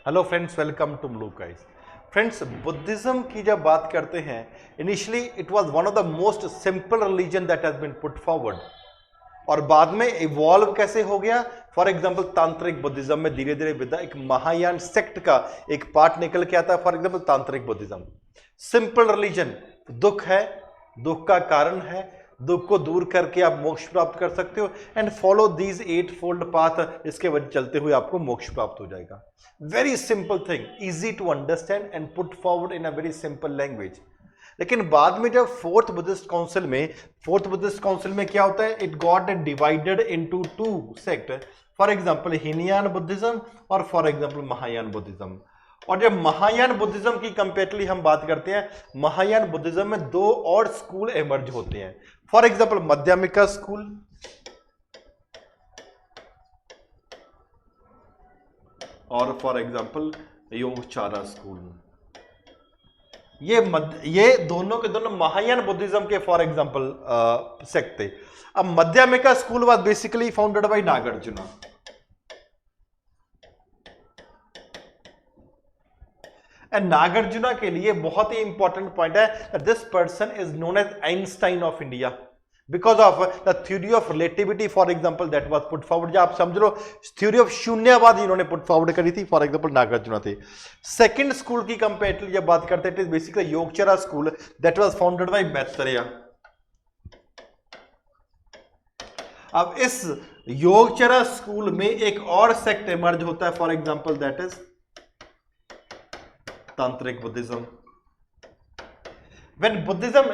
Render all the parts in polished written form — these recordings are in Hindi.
Hello friends, welcome to blue guys. Friends, Buddhism की जब बात करते हैं, initially it was one of the most simple religion that has been put forward, और बाद में इवॉल्व कैसे हो गया। फॉर एग्जांपल तांत्रिक बुद्धिज्म में धीरे धीरे विदा एक महायान सेक्ट का एक पार्ट निकल के आता है। फॉर एग्जांपल तांत्रिक बुद्धिज्म सिंपल रिलीजन, दुख है, दुख का कारण है, दुख को दूर करके आप मोक्ष प्राप्त कर सकते हो and follow these 8 fold path, इसके वजह चलते हुए आपको मोक्ष प्राप्त हो जाएगा। Very simple thing, easy to understand and put forward in a very simple language. लेकिन बाद में जब फोर्थ बुद्धिस्ट काउंसिल में क्या होता है, it got divided into 2 sect. For example Hinayana Buddhism और फॉर एग्जांपल महायान बुद्धिज्म। और जब महायान बुद्धिज्म की कंपेरेटिवली हम बात करते हैं, महायान बुद्धिज्म में 2 और स्कूल एमर्ज होते हैं। फॉर एग्जांपल मध्यमिका स्कूल और फॉर एग्जांपल योगचारा स्कूल। ये दोनों के दोनों महायान बुद्धिज्म के फॉर एग्जांपल सेक्ट थे। अब Madhyamika school was basically founded by Nagarjuna. And Nagarjuna के लिए बहुत ही इंपॉर्टेंट पॉइंट है, this person is known as Einstein of India because of the theory of relativity for example that was put forward. जो आप समझ लो, थ्योरी ऑफ शून्यवाद इन्होंने पुट फॉरवर्ड करी थी, फॉर एग्जांपल नागार्जुना थे। सेकंड स्कूल की कंपेरेटिवली जब बात करते हैं, it is basically Yogachara school that was founded by Maitreya. अब इस योगचरा स्कूल में एक और सेक्ट इमर्ज होता है, फॉर एग्जांपल दैट इज तांत्रिक Buddhism. When Buddhism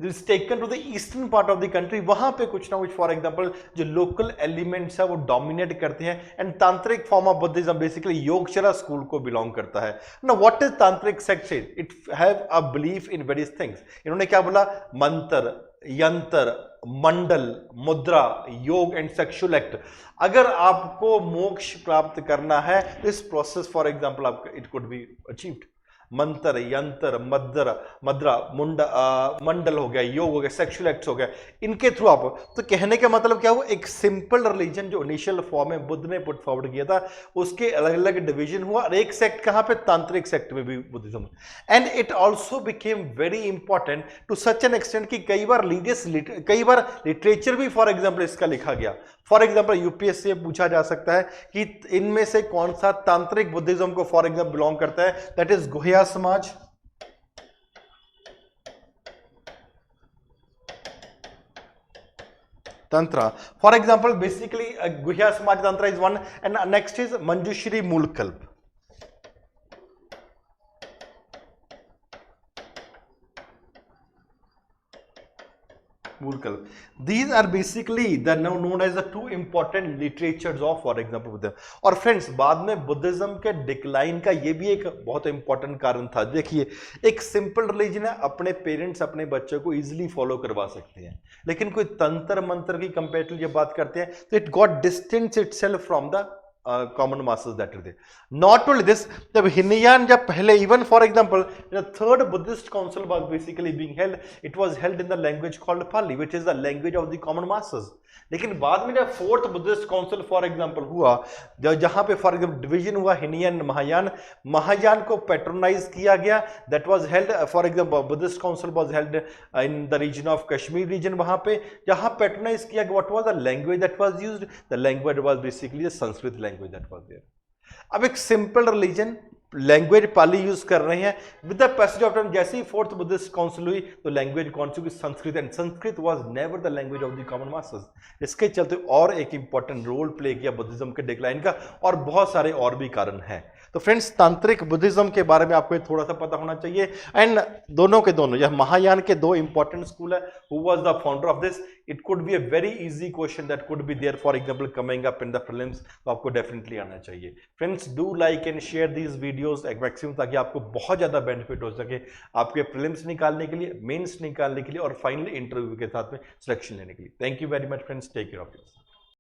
is taken to the eastern part of the country, वहां पे कुछ ना कुछ फॉर एग्जांपल जो लोकल एलिमेंट्स है वो डोमिनेट करते हैं and tantric form of Buddhism basically Yogachara school को बिलोंग करता है। Now what is tantric sect? It have a belief in various things. इन्होंने क्या बोला? मंत्र, यंत्र, मंडल, मुद्रा, योग एंड सेक्सुअल एक्ट। अगर आपको मोक्ष प्राप्त करना है, इस प्रोसेस फॉर एग्जांपल आपका इट कुड बी अचीव्ड। मंत्र, यंत्र, मुद्रा, मंडल हो गया, योग हो गया, सेक्सुअल एक्ट्स हो गया, इनके थ्रू आप। तो कहने का मतलब क्या हुआ, एक सिंपल रिलीजन जो इनिशियल फॉर्म में बुद्ध ने पुट फॉरवर्ड किया था, उसके अलग अलग डिवीजन हुआ और एक सेक्ट कहां पे? तांत्रिक सेक्ट में भी Buddhism. And it also became very important to such an extent कि कई बार लिटरेचर भी फॉर एग्जाम्पल इसका लिखा गया। फॉर एग्जाम्पल यूपीएससी से पूछा जा सकता है कि इनमें से कौन सा तांत्रिक बुद्धिज्म को फॉर एग्जाम्पल बिलोंग करता है, दैट इज गुह्या समाज, तंत्र। For example basically Guhya Samaja Tantra is one and next is Manjushri Mulakalpa. Mulakalpa, these are basically the known as the 2 important literatures of for example Buddhism। और फ्रेंड्स, बाद में बुद्धिज्म के डिक्लाइन का ये भी एक बहुत इंपॉर्टेंट कारण था। देखिए, एक सिंपल रिलीजन है, अपने पेरेंट्स अपने बच्चों को इजीली फॉलो करवा सकते हैं, लेकिन कोई तंत्र मंत्र की कंपेरेटिवली जब बात करते हैं तो it got distance itself from the common masses that is there. Not only this, जब हीनयान जब पहले even for example the third Buddhist council was basically being held, it was held in the language called Pali which is the language of the common masses. लेकिन बाद में जब fourth Buddhist council for example हुआ, जहां पे फॉर एग्जांपल डिवीजन हुआ हीनयान महायान को पैट्रोनाइज किया गया, that was held for example Buddhist council was held in the region of Kashmir region. वहां पे जहां पैट्रोनाइज किया गया, what was the language that was used? The language was basically the Sanskrit language that was there. अब एक simple religion language Pali use कर रहे हैं, with the passage of time जैसे ही फोर्थ बुद्धिस्ट काउंसिल हुई तो लैंग्वेज कौन सी? Sanskrit. And Sanskrit was never the language of the common masses. इसके चलते और एक इंपॉर्टेंट रोल प्ले किया बुद्धिज्म के डिक्लाइन का, और बहुत सारे और भी कारण हैं। तो फ्रेंड्स, तांत्रिक बुद्धिज्म के बारे में आपको थोड़ा सा पता होना चाहिए। एंड दोनों के दोनों, यह महायान के 2 इंपॉर्टेंट स्कूल है। Who was the founder of this? It could be a very easy question that could be there for example coming up in the prelims, तो आपको डेफिनेटली आना चाहिए। Friends, do like and share these videos maximum, ताकि आपको बहुत ज्यादा बेनिफिट हो सके आपके प्रीलिम्स निकालने के लिए, मेंस निकालने के लिए और फाइनली इंटरव्यू के साथ में सिलेक्शन लेने के लिए। Thank you very much friends, take care of yourself.